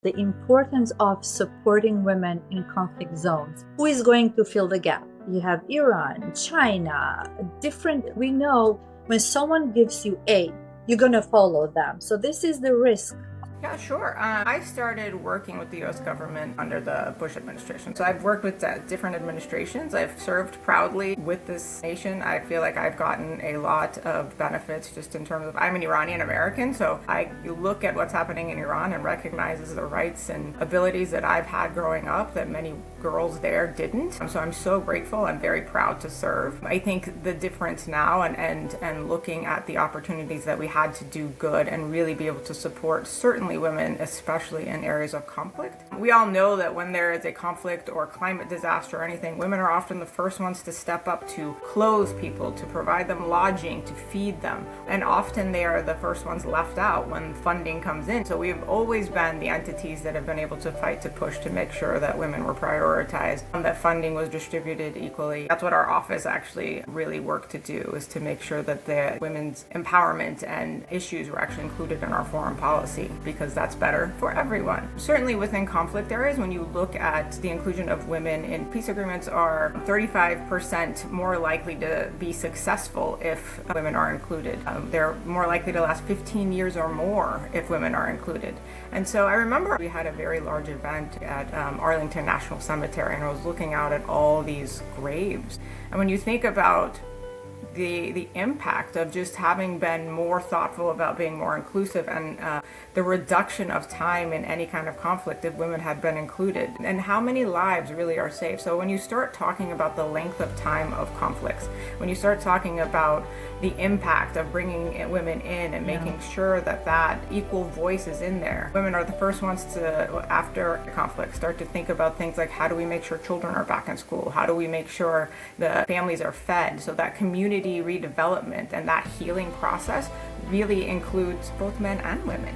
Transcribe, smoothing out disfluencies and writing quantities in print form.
the importance of supporting women in conflict zones. Who is going to fill the gap? You have Iran, China, we know when someone gives you aid, you're going to follow them. So this is the risk. Yeah, sure. I started working with the U.S. government under the Bush administration. So I've worked with different administrations. I've served proudly with this nation. I feel like I've gotten a lot of benefits just in terms of, I'm an Iranian American, so I look at what's happening in Iran and recognizes the rights and abilities that I've had growing up that many girls there didn't. So I'm so grateful and very proud to serve. I think the difference now and looking at the opportunities that we had to do good and really be able to support certainly women, especially in areas of conflict. We all know that when there is a conflict or climate disaster or anything, women are often the first ones to step up to clothe people, to provide them lodging, to feed them. And often they are the first ones left out when funding comes in. So we've always been the entities that have been able to fight to push to make sure that women were prioritized, that funding was distributed equally. That's what our office actually really worked to do, is to make sure that the women's empowerment and issues were actually included in our foreign policy, because that's better for everyone. Certainly within conflict areas, when you look at the inclusion of women in peace agreements, are 35% more likely to be successful if women are included. They're more likely to last 15 years or more if women are included. And so I remember we had a very large event at Arlington National Cemetery, and I was looking out at all these graves. And when you think about the impact of just having been more thoughtful about being more inclusive and the reduction of time in any kind of conflict if women had been included, and how many lives really are saved. So when you start talking about the length of time of conflicts, when you start talking about the impact of bringing women in and making sure that that equal voice is in there, women are the first ones to, after conflict, start to think about things like, how do we make sure children are back in school? How do we make sure the families are fed? So that community redevelopment and that healing process really includes both men and women.